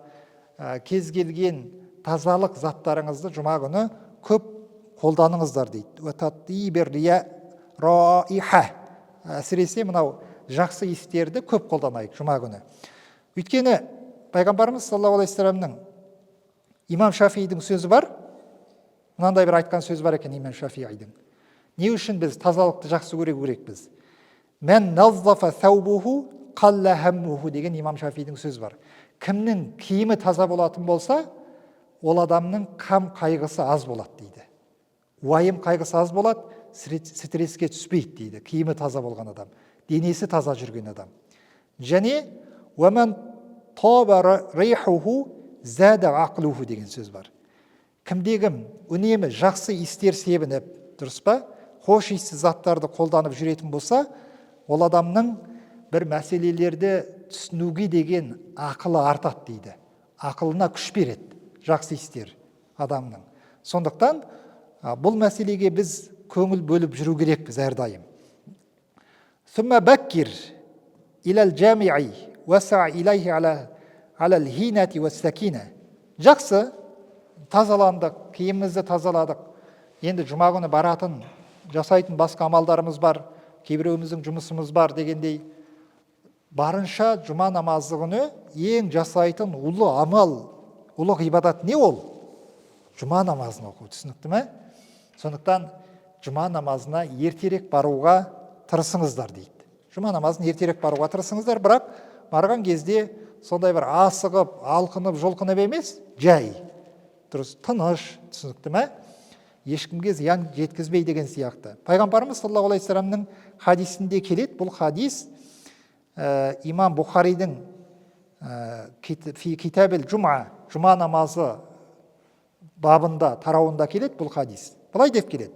кез келген тазалық заттарыңызды жұма күні көп қолданыңыздар дейді. Уәтаттибер раиха. Әсіресе мынау жақсы иістерді көп қолданайық жұма күні. Өйткені пайғамбарымыз саллаллаху алейхи вассаламның имам Шафиидің сөзі бар. Мынандай бір айтқан сөз бар екен имам Шафиидің. Не үшін біз тазалықты жақсы көрекпіз? Мен наззафа саубуху қалла хаммуху деген имам Шафиидің сөзі бар. Кімнің киімі таза болатын болса, ол адамның қам қайғысы аз болады дейді. Уайым қайғысы аз болады, стресске түспейді дейді. Киімі таза болған адам, денесі таза жүрген адам. Және уәмән таба рейхуху зәда ақлуху деген сөз бар. Кімде-кім үнемі жақсы иістер себініп, дұрыс па? Хош иісті заттарды қолданып жүретін болса, ол адамның бір мәселелерді түсінуге деген ақылы артады дейді. Ақылына күш береді жақсы иістер адамның. Сондықтан бұл мәселеге біз көңіл бөліп жүру керекпіз әрдайым. Сүмма бәккир иләл жәмиғи уәсә илайхи аләл хинәти уәссәкина. Жақсы, тазаландық, киімімізді тазаладық. Енді жұма күні баратын, жасайтын басқа амалдарымыз бар, кейбіреуіміздің жұмысымыз бар дегендей. Барынша жұма намазы күні ең жасайтын ұлы амал, ұлы ғибадат не ол? Жұма намазын оқу, түсінікті ме? Сондықтан жұма намазына ертерек баруға тырысыңыздар дейді. Жұма намазын ертерек баруға тырысыңыздар, бірақ барған кезде сондай бір асығып, алқынып, жолқынып емес, жай. Дұрыс, тыныш, түсінікті ме? Ешкімге зиян жеткізбей деген сияқты. Пайғамбарымыз саллаллаху алейхи вассаламның хадисінде келеді. Бұл хадис имам Бухаридің китабел жұма намазы бабында, тарауында келеді бұл хадис. Былай деп келеді.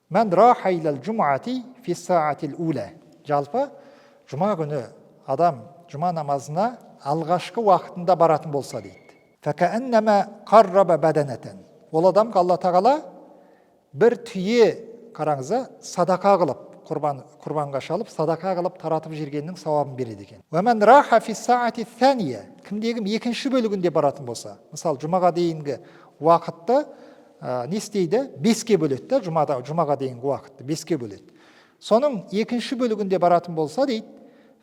Мән раха иләл жұмаати фи саатил ула. Жалпы жұма күні адам жұма намазына алғашқы уақытында баратын болса дейді. Фәкәәннәмә қарраба бәдәнәтен. Ол адамға Алла тағала бір түйе, қараңыза, садақа қылып, құрбанға шалып, садақа қылып таратып жергеннің сауабын береді екен. Вәмән раха фи саати thaniya. Кімдегім екінші бөлігінде баратын болса, мысалы жұмаға дейінгі уақытты не істейді? 5-ке бөледі, жұмаға дейінгі уақытты 5-ке бөледі. Соның екінші бөлігінде баратын болса дейді,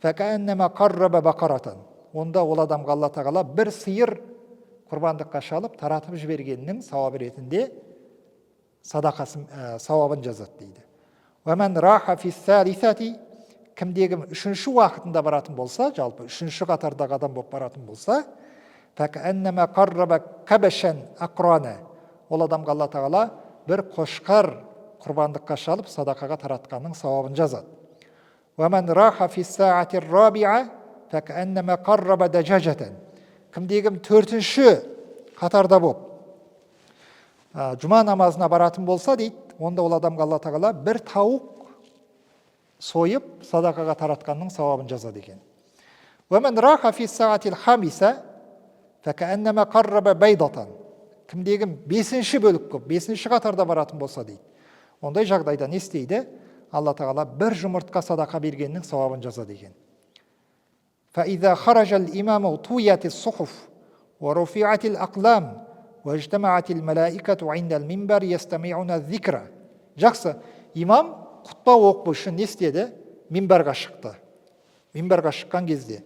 фәкәәннәмә қарраба бақаратан. Онда ол адамға Алла тағала бір сиыр құрбандыққа шалып таратып жібергеннің сауабы ретінде сауабын жазады дейді. Вәмән раха фи салисати. Кімдегім үшінші уақытында баратын болса, жалпы үшінші қатардағы адам болып баратын болса, фәкәәннәмә қарраба кәбәшән ақрана. Ол адамға Алла тағала бір қошқар құрбандыққа шалып садақаға таратқанның сауабын жазады. Вәмән раха фи саати рабиа фәкәәннәмә қарраба дәжәжәтән. Кімдегім төртінші қатарда болып жұма намазына баратын болса дейді, онда ол адамға Алла тағала бір тауық сойып садақаға таратқанның сауабын жазады екен. Вәмән раха фи саатил хамиса фәкәәннәмә қарраба байдатан. Кімдегім бесінші бөлік көп, бесінші қатарда баратын болса дейді, ондай жағдайда не істейді? Алла тағала бір жұмыртқа садақа бергеннің сауабын жазады екен. فإذا خرج الإمام طويت الصحف ورفعت الأقلام واجتمعت الملائكة عند المنبر يستمعون الذكر. Жақсы, имам құтпа оқып үшін не істеді? Минбарға шықты. Минбарға шыққан кезде.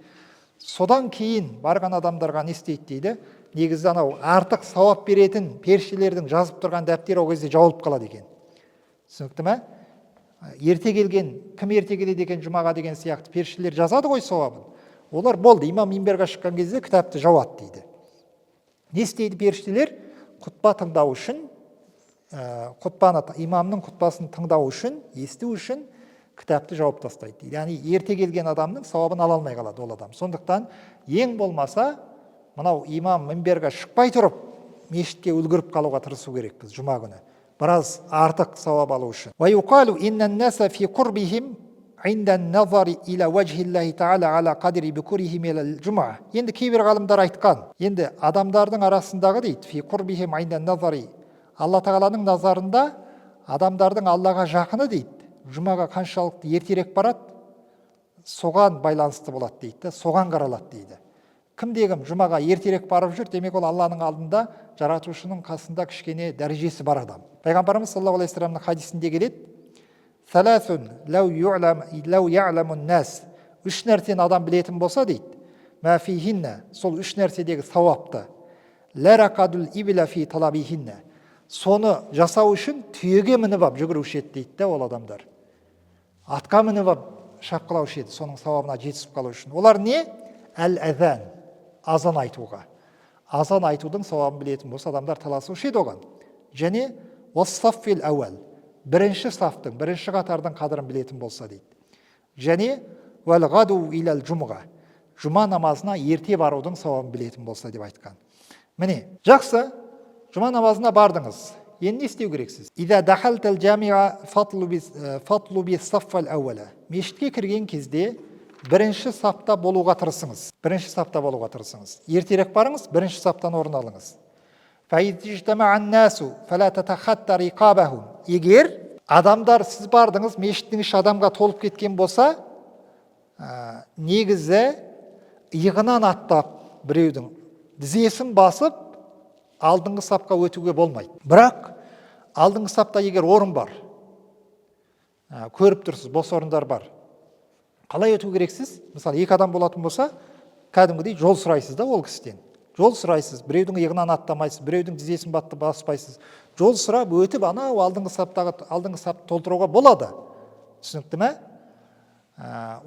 Содан кейін барған адамдарға не істейді дейді? Негізі анау артық сауап беретін періштелердің жазып тұрған дәптері ол кезде жауылып қалады екен. Түсінікті ме? Ерте келген, кім ерте келеді екен жұмаға деген сияқты періштелер жазады ғой сауабын. Олар болды, имам минбарға шыққан кезде кітапты жауады дейді. Не істейді періштелер? Құтпа тыңдау үшін, имамның құтпасын тыңдау үшін, есту үшін кітапты жауып тастайды дейді. Яғни ерте келген адамның сауабын ала алмай қалады ол адам. Сондықтан ең болмаса мынау имам минберге шықпай тұрып мешітке үлгіріп қалуға тырысу керекпіз жұма күні. Біраз артық сауап алу үшін. وَيُقَالُ إِنَّ النَّاسَ فِي قُرْبِهِمْ عِنْدَ النَّظَرِ إِلَى وَجْهِ اللَّهِ تَعَالَى عَلَى قَدْرِ بِكُرِهِمْ إِلَى الْجُمْعَةِ. Енді кейбір ғалымдар айтқан, енді адамдардың арасындағы дейді, фи قُرْبِهِمْ عِنْدَ النَّظَرِ, Алла Тағаланың назарында адамдардың Аллаға жақыны дейді. Жұмаға қаншалықты ертерек барады, соған байланысты болады дейді, соған қаралады дейді. Кімде-кім жұмаға ертерек барып жүр, демек ол Алланың алдында жаратушының қасында кішкене дәрежесі бар адам. Пайғамбарымыз саллаллаху алейхи вассаламның хадисінде келеді: "Саласун лау я'ламун нас", үш нәрсені адам білетін болса дейді, "Ма фихинна", сол үш нәрседегі сауапты, "Ларақадул ибла фи талабихинна", соны жасау үшін түйеге мініп алып жүгіруші еді дейді да ол адамдар. Атқа мініп алып шапқылаушы еді, соның сауабына жетісіп қалу үшін. Олар не? Әл-әзан, азан айтуға. Азан айтудың сауабын білетін болса адамдар таласушы еді оған. Және уассаффил әуәл, бірінші сафтың, бірінші қатардың қадірін білетін болса дейді. Және уәл-ғаду иләл жұмға, жұма намазына ерте барудың сауабын білетін болса деп айтқан. Міне, жақсы, жұма намазына бардыңыз. Енді не істеу керексіз? Ида дахалтал жамиа фатлуби саффал әуәлі. Мешітке кірген кезде бірінші сапта болуға тырысыңыз. Бірінші сапта болуға тырысыңыз. Ертерек барыңыз, бірінші саптан орын алыңыз. Егер адамдар, сіз бардыңыз, мешіттің іші адамға толып кеткен болса, негізі иығынан аттап біреудің тізесін басып алдыңғы сапқа өтуге болмайды. Бірақ алдыңғы сапта егер орын бар, көріп тұрсыз, бос орындар бар, қалай өту керексіз? Мысалы, екі адам болатын болса, кәдімгідей жол сұрайсыз да ол кісіден. Жол сұрайсыз, біреудің иығынан аттамайсыз, біреудің тізесін баспайсыз. Жол сұрап өтіп, анау алдыңғы сапты толтыруға болады. Түсінікті ме?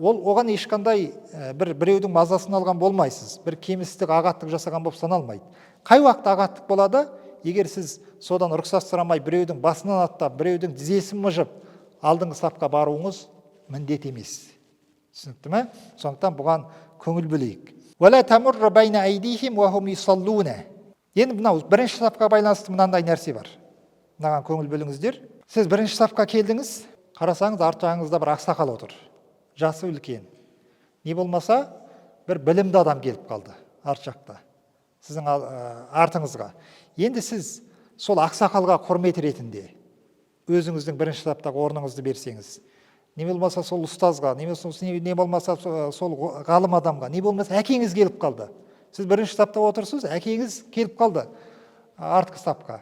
Оған ешқандай біреудің мазасын алған болмайсыз. Бір кемістік, ағаттық жасаған болып саналмайды. Қай уақытта ағаттық болады? Егер сіз содан рұқсат сұрамай біреудің басынан аттап, біреудің тізесін мұжып, алдыңғы сапқа баруыңыз міндет емес. Түсінікті ме? Сондықтан бұған көңіл бөлейік. Енді мынау бірінші сапқа байланысты мынандай нәрсе бар. Мынаған көңіл бөліңіздер. Сіз бірінші сапқа келдіңіз, қарасаңыз арт жағыңызда бір ақсақал отыр. Жасы үлкен. Не болмаса бір білімді адам келіп қалды арт жақта. Сіздің артыңызға. Енді сіз сол ақсақалға құрмет ретінде өзіңіздің бірінші саптағы орныңызды берсеңіз, не болмаса сол ұстазға, не болмаса сол ғалым адамға, не болмаса әкеңіз келіп қалды. Сіз бірінші сапта отырсыз, әкеңіз келіп қалды артқы сапқа.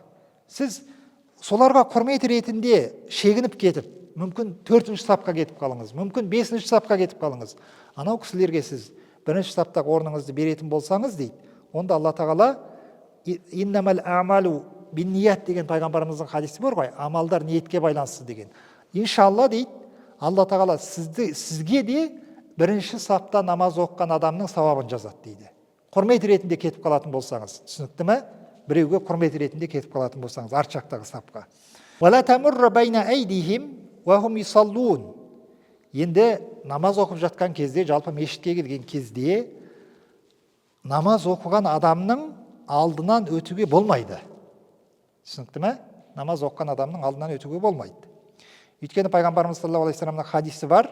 Сіз соларға құрмет ретінде шегініп кетіп, мүмкін 4-ші сапқа кетіп қалыңыз, мүмкін 5-ші сапқа кетіп қалыңыз. Анау кісілерге сіз бірінші саптағы орныңызды беретін болсаңыз дейді, онда Алла Тағала иннамал а'малу бинният деген пайғамбарымыздың хадисі бар ғой, амалдар ниетке байланысты деген. Иншалла дейді, Алла Тағала сізге де бірінші сапта намаз оқыған адамның сауабын жазады дейді. Құрмет ретінде кетіп қалатын болсаңыз, түсінікті ме? Біреуге құрмет ретінде кетіп қалатын болсаңыз, арт жақтағы сапқа. Енді намаз оқып жатқан кезде, жалпы мешітке келген кезде, намаз оқыған адамның алдынан өтуге болмайды. Түсінікті ме? Намаз оқыған адамның алдынан өтуге болмайды. Өйткені пайғамбарымыз саллаллаху алейхи вассаламның хадисі бар: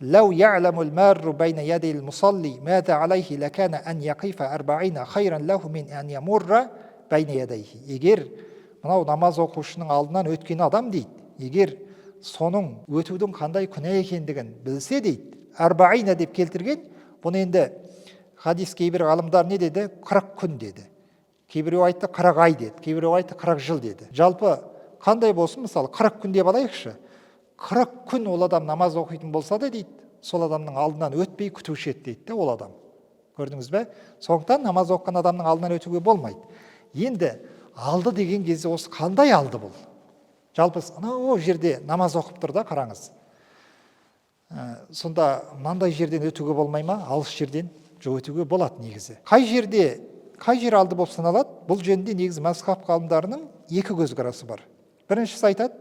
"Лау я'ламул марру байна ядил мусалли маза алейхи лакана ан яқифа 40 хайран лаху мин ан ямурра байна ядейхи". Егер мынау намаз оқушының алдынан өткен адам дейді, егер соның өтудің қандай күнә екендігін білсе дейді, 40 деп келтірген. Бұны енді хадис кейбір ғалымдар не деді? 40 күн деді. Кейбіреу айтты 40 ай деді, кейбіреу айтты 40 жыл деді. Жалпы қандай болсын, мысалы 40 күн деп алайықшы. 40 күн ол адам намаз оқитын болса да дейді, сол адамның алдынан өтпей күтуші еді дейді ол адам. Көрдіңіз бе? Сондықтан намаз оқыған адамның алдынан өтуге болмайды. Енді алды деген кезде осы қандай алды бұл? Жалпы анау жерде намаз оқып тұр да, қараңыз. Сонда мынандай жерден өтуге болмай ма? Алыс жерден өтуге болады негізі. Қай жер алды болып саналады? Бұл жөнінде негізі мазхаб ғалымдарының екі көзқарасы бар. Біріншісі айтады,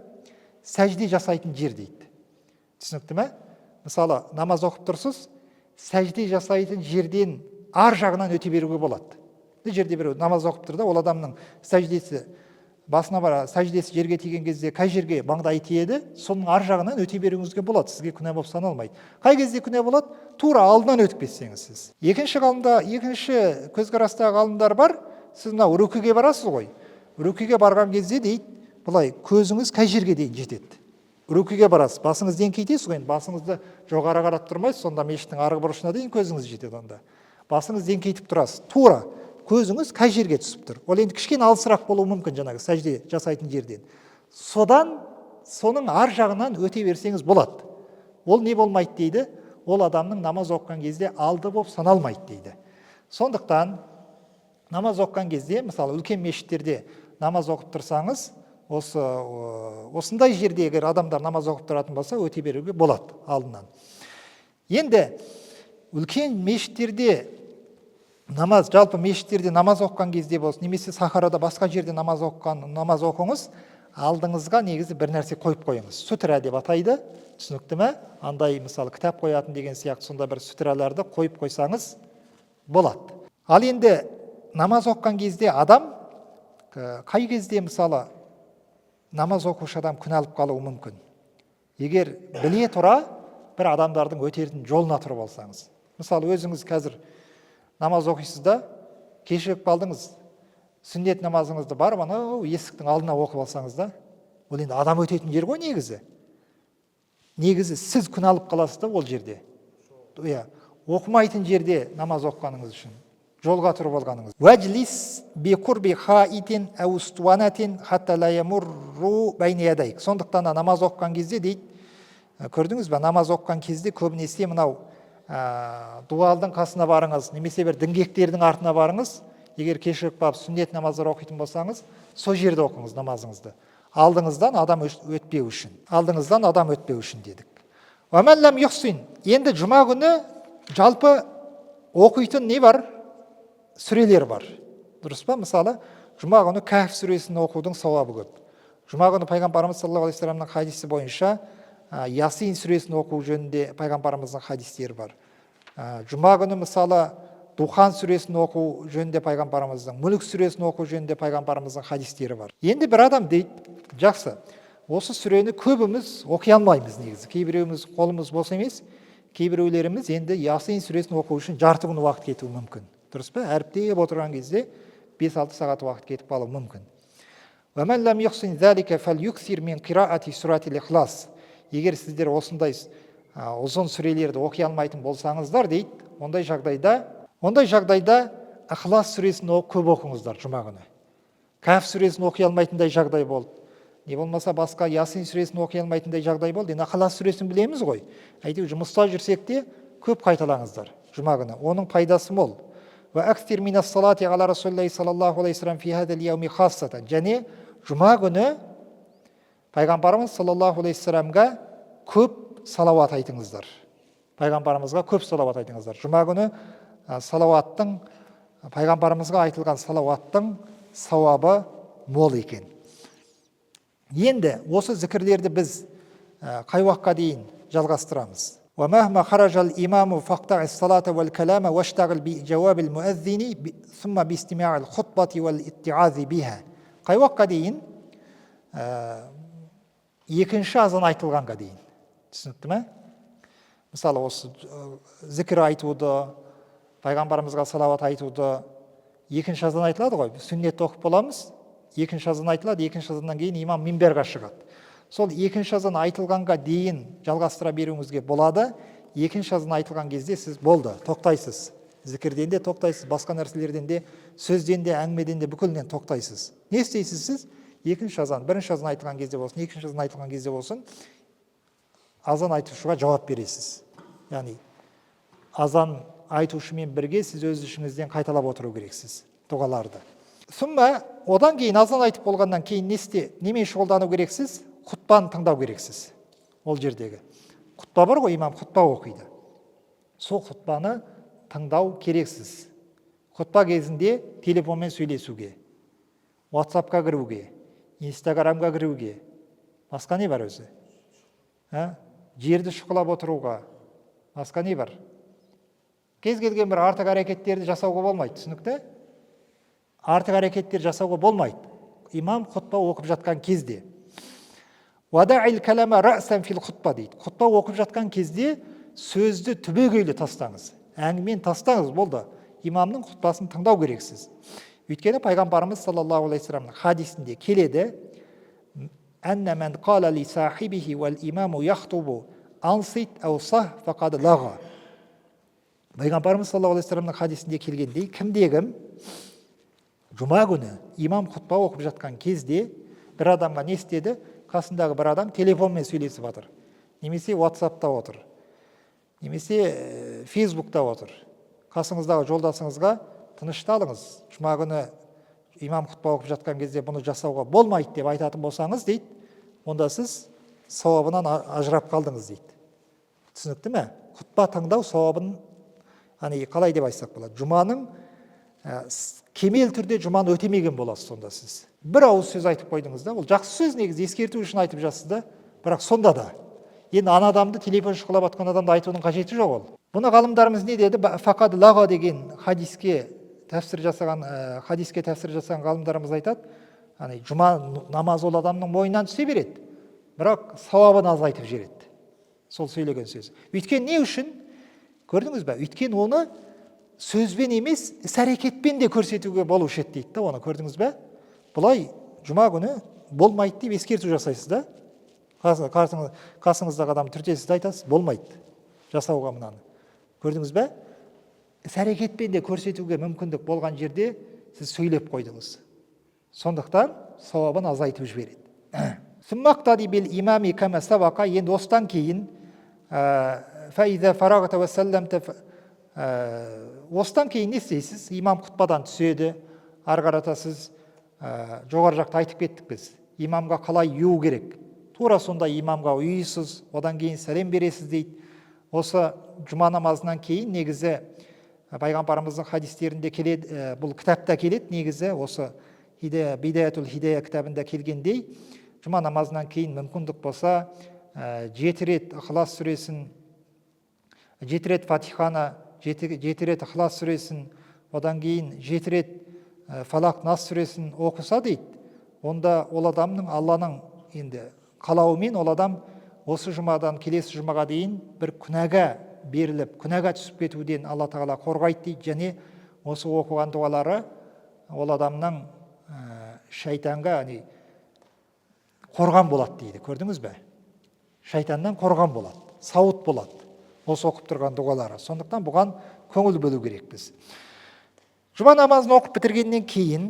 сәжде жасайтын жер дейді. Түсінікті ме? Мысалы, намаз оқып тұрсыз, сәжде жасайтын жерден ар жағынан өте беруге болады. Бұл жерде бір намаз оқып тұр да, ол адамның сәждесі басына бара, сәждесі жерге тиген кезде қай жерге маңдайы тиеді, соның ар жағынан өте беруіңізге болады. Сізге күнә болып саналмайды. Қай кезде күнә болады? Тура алдынан өтіп кетсеңіз сіз. Екінші көзқарастағы ғалымдар бар. Сіз мынау рүкуге барасыз ғой. Рүкуге барған кезде дейді, былай көзіңіз қай жерге дейін жетеді. Рүкуге барасыз, басыңызды еңкейтесіз ғой, басыңызды жоғары қарап тұрмайсыз, сонда мешіттің арғы бұрышына дейін көзіңіз жетеді онда. Басыңызды еңкейтіп тұрасыз. Тура көзіңіз қай жерге түсіп тұр. Ол енді кішкене алысырақ болуы мүмкін жаңағы сәжде жасайтын жерден. Соның ар жағынан өте берсеңіз болады. Ол не болмайды дейді? Ол адамның намаз оқыған кезде алды болып саналмайды дейді. Сондықтан намаз оқыған кезде, мысалы үлкен мешіттерде намаз оқып тұрсаңыз, осындай жерде егер адамдар намаз оқып тұратын болса, өте беруге болады алдынан. Енді үлкен мешіттерде жалпы мешіттерде намаз оқыған кезде болсын, немесе сахарада басқа жерде намаз оқыңыз, алдыңызға негізі бір нәрсе қойып қойыңыз. Сүтіра деп атайды, түсінікті ме? Андай мысалы кітап қоятын деген сияқты сонда бір сүтіраларды қойып қойсаңыз болады. Ал енді намаз оқыған кезде адам қай кезде мысалы намаз оқушы адам күнә алып қалуы мүмкін? Егер біле тұра бір адамдардың өтердің жолына тұрып алсаңыз. Мысалы өзіңіз қазір намаз оқисыз да, кешігіп қалдыңыз, сүннет намазыңызды барып анау есіктің алдына оқып алсаңыз да, ол енді адам өтетін жер ғой негізі. Негізі сіз күнә алып қаласыз да ол жерде. Оқымайтын жерде намаз оқығаныңыз үшін, жолға тұрып алғаныңыз. Уәжлис би құрби хаитин әустуанатин хатта ла ямурру байни ядайк. Сондықтан намаз оқыған кезде дейді, көрдіңіз бе, намаз оқыған кезде көбінесе мынау дуалдың қасына барыңыз, немесе бір діңгектердің артына барыңыз. Егер кешігіп қалып сүннет намаздар оқитын болсаңыз, сол жерде оқыңыз намазыңызды. Алдыңыздан адам өтпеу үшін дедік. Уәмән ләм юхсин. Енді жұма күні жалпы оқитын не бар? Сүрелер бар. Дұрыс па? Мысалы, жұма күні Кәһф сүресін оқудың сауабы көп. Жұма күні пайғамбарымыз саллаллаху алейхи вассаламның хадисі бойынша Ясин сүресін оқу жөнінде пайғамбарымыздың хадистері бар. Жұма күні мысалы Духан сүресін оқу жөнінде пайғамбарымыздың, Мүлік сүресін оқу жөнінде пайғамбарымыздың хадистері бар. Енді бір адам дейді, жақсы, осы сүрені көбіміз оқи алмаймыз негізі. Кейбіреуіміз қолымыз бос емес, кейбіреулеріміз енді Ясин сүресін оқу үшін жарты күн уақыт кетуі мүмкін. Дұрыс па? Әріптеп отырған кезде 5-6 сағат уақыт кетіп қалуы мүмкін. وَمَنْ لَمْ يُحْسِنْ ذَلِكَ فَلْيُكْثِرْ مِنْ قِرَاءَةِ سُورَةِ الْإِخْلَاصِ. Егер сіздер осындай ұзын сүрелерді оқи алмайтын болсаңыздар дейді, ондай жағдайда Ихлас сүресін көп оқыңыздар жұма күні. Кәһф сүресін оқи алмайтындай жағдай болды. Не болмаса басқа Ясин сүресін оқи алмайтындай жағдай болды. Енді Ихлас сүресін білеміз ғой. Әйтеуір жұмыста жүрсек те көп қайталаңыздар жұма күні. Оның пайдасы мол. Ва аксир минас салати ала Расулиллахи саллаллаху алейхи вассалам фи хадал яуми хассатан. Және жұма күні пайғамбарымыз саллаллаху алейхи вассаламға көп салауат айтыңыздар. Пайғамбарымызға көп салауат айтыңыздар. Жұма күні салауаттың, пайғамбарымызға айтылған салауаттың сауабы мол екен. Енді осы зікірлерді біз қай уақытқа дейін жалғастырамыз? وَمَهْمَا خَرَجَ الْإِمَامُ فَاقْطَعِ الصَّلَاةَ وَالْكَلَامَ وَاشْتَغِلْ بِجَوَابِ الْمُؤَذِّنِ ثُمَّ بِاسْتِمَاعِ الْخُطْبَةِ وَالْإِتِّعَاذِ بِهَا. Қай уақытқа дейін? Екінші азан айтылғанға дейін. Түсінікті ме? Мысалы, осы зікір айтуды, пайғамбарымызға салауат айтуды, екінші азан айтылады ғой. Сүннетті оқып боламыз, екінші азан айтылады, екінші азаннан кейін имам минберге шығады. Сол екінші азан айтылғанға дейін жалғастыра беруіңізге болады. Екінші азан айтылған кезде сіз болды, тоқтайсыз. Зікірден де тоқтайсыз, басқа нәрселерден де, сөзден де, әңгімеден де бүкілінен тоқтайсыз. Не істейсіз сіз? Екінші азан, бірінші азан айтылған кезде болсын, екінші азан айтылған кезде болсын, азан айтушыға жауап бересіз. яғни азан айтушымен бірге сіз өз ішіңізден қайталап отыру керексіз дұғаларды. Сұмма одан кейін азан айтып болғаннан кейін неме шұғылдану керексіз? Құтпаны тыңдау керексіз. Ол жердегі құтпа бар ғой, имам құтпа оқиды. Сол құтпаны тыңдау керексіз. Құтпа кезінде телефонмен сөйлесуге, WhatsApp-қа кіруге, Instagram-ға кіруге, басқа не бар өзі? Жерді шұқылап отыруға, басқа не бар? Кез келген бір артық әрекеттерді жасауға болмайды, түсінікті? Артық әрекеттер жасауға болмайды. Имам құтпа оқып жатқан кезде. Вадa'ил калама рa'сан фил құтпа дейді. Құтпа оқып жатқан кезде сөзді түбегейлі тастаңыз. Әңгімені тастаңыз, болды. Имамның құтпасын тыңдау керексіз. Өйткені пайғамбарымыз саллаллаху алейхи вассаламның хадисінде келеді: «Анна ман қала ли сахибихи вал имаму яхтубу ансит ау сах фақад лага». Пайғамбарымыз саллаллаху алейхи вассаламның хадисінде келгендей, кімде-кім жұма күні имам құтпа оқып жатқан кезде бір адамға не істеді? Қасындағы бір адам телефонмен сөйлесіп жатыр, немесе WhatsApp-та отыр, немесе Facebook-та отыр. Қасыңыздағы жолдасыңызға тынышталыңыз, жұма күні имам құтпа оқып жатқан кезде бұны жасауға болмайды деп айтатын болсаңыз дейді, онда сіз сауабынан ажырап қалдыңыз дейді. Түсінікті ме? Құтпа тыңдау сауабын қалай деп айтсақ болады? Жұманың кемел түрде жұманы өтемеген боласыз сонда сіз. Бір ауыз сөз айтып қойдыңыз да, ол жақсы сөз, негізі ескерту үшін айтып жатсыз да, бірақ сонда да енді ана адамды телефон шұқылап жатқан адамды айтудың қажеті жоқ ол. Бұны ғалымдарымыз не деді? Фақад лага деген хадиске тәфсір жасаған ғалымдарымыз айтады, жұма намазы ол адамның мойнынан түсе береді, бірақ сауабын азайтып жібереді сол сөйлеген сөз. Өйткені не үшін? Көрдіңіз бе? Өйткені оны сөзбен емес, іс-әрекетпен де көрсетуге болушы еді дейді да, оны көрдіңіз бе? Бұлай жұма күні болмайды деп ескерту жасайсыз да, қасыңыздағы адам түртесіз айтасыз, болмайды жасауға мынаны. Көрдіңіз бе? Іс-әрекетпен де көрсетуге мүмкіндік болған жерде сіз сөйлеп қойдыңыз. Сондықтан сауабын азайтып жібереді. Сүммақтади бил имами кама сабақа, енді осыдан кейін осыдан кейін не істейсіз? Имам құтпадан түседі, ары қаратасыз, жоғары жақта айтып кеттік біз. Имамға қалай ұю керек? Тура сонда имамға ұйысыз, одан кейін сәлем бересіз дейді. Осы жұма намазынан кейін негізі пайғамбарымыздың хадистерінде келеді, бұл кітапта келеді, негізі осы Бидаятул Хидая кітабында келгендей, жұма намазынан кейін мүмкіндік болса 7 рет Ихлас сүресін, 7 рет Фатиханы, 7 рет Ихлас сүресін, одан кейін 7 рет Фалақ Нас сүресін оқыса дейді, онда ол адамның Алланың енді қалауымен ол адам осы жұмадан келесі жұмаға дейін бір күнәға беріліп, күнәға түсіп кетуден Алла Тағала қорғайды дейді, және осы оқыған дұғалары ол адамның шайтанға қорған болады дейді. Көрдіңіз бе? Шайтаннан қорған болады, сауыт болады осы оқып тұрған дұғалары. Сондықтан бұған көңіл бөлу керекпіз. Жұма намазын оқып бітіргеннен кейін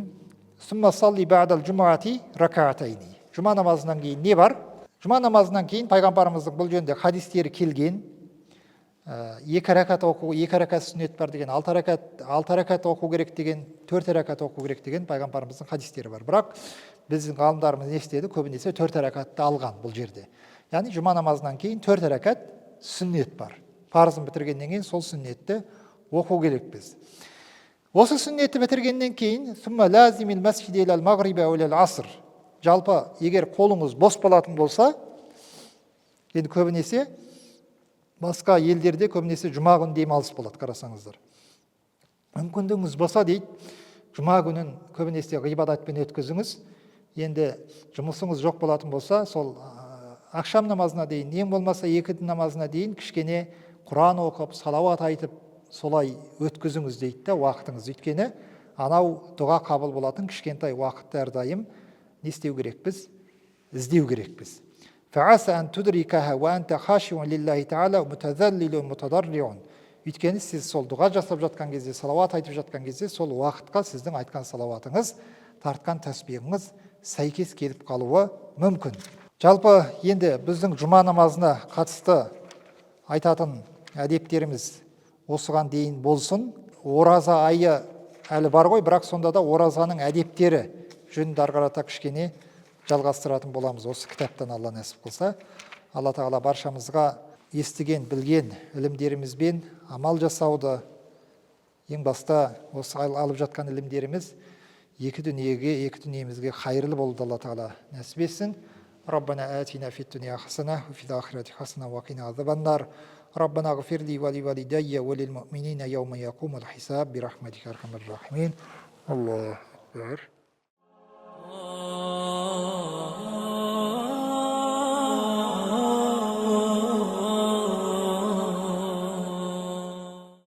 сүмма салли бa'дал жұмаати ракаатайни. Жұма намазынан кейін не бар? Жұма намазынан кейін пайғамбарымыздың бұл жөнінде хадистері келген. 2 рәкат оқу, 2 рәкат сүннет бар деген, 6 рәкат оқу керек деген, 4 рәкат оқу керек деген пайғамбарымыздың хадистері бар. Бірақ біздің ғалымдарымыз не істеді? Көбінесе 4 рәкатты алған бұл жерде. Яғни жұма намазынан кейін 4 рәкат сүннет бар. Парызын бітіргеннен кейін сол сүннетті оқу керек біз. Осы сүннетті бітіргеннен кейін сүмма лазимил масжиди илал мағриби ау илал аср. Жалпы егер қолыңыз бос болатын болса, енді көбінесе басқа елдерде көбінесе жұма күні демалыс болады, қарасаңыздар. Мүмкіндігіңіз болса дейді, жұма күнін көбінесе ғибадатпен өткізіңіз. Енді жұмысыңыз жоқ болатын болса, сол ақшам намазына дейін, ең болмаса 2 намазына дейін кішкене Құран оқып, салауат айтып, солай өткізіңіз дейді да уақытыңыз. Өйткені анау дұға қабыл болатын кішкентай уақытты әрдайым не істеу керекпіз? Іздеу керекпіз. فَعَسَ أَنْ تُدْرِكَهَا وَأَنْتَ خَاشِعٌ لِلَّهِ تَعَالَى مُتَذَلِّلٌ مُتَضَرِّعٌ. Өйткені сіз сол дұға жасап жатқан кезде, салауат айтып жатқан кезде, сол уақытқа сіздің айтқан салауатыңыз, тартқан тәсбихіңіз сәйкес келіп қалуы мүмкін. Жалпы енді біздің жұма намазына қатысты айтатын әдептеріміз осыған дейін болсын. Ораза айы әлі бар ғой, бірақ сонда да оразаның әдептері жөнінде ары қарата кішкене жалғастыратын боламыз осы кітаптан, Алла нәсіп қылса. Алла тағала баршамызға естіген, білген ілімдерімізбен амал жасауды, ең баста осы алып жатқан ілімдеріміз екі дүниемізге қайырлы болуды Алла тағала нәсіп етсін. ربنا آتنا في الدنيا حسنة وفي الآخرة حسنة وقنا عذاب النار ربنا اغفر لي ولوالدي وللمؤمنين يوم يقوم الحساب برحمتك يا أرحم الراحمين. الله أكبر.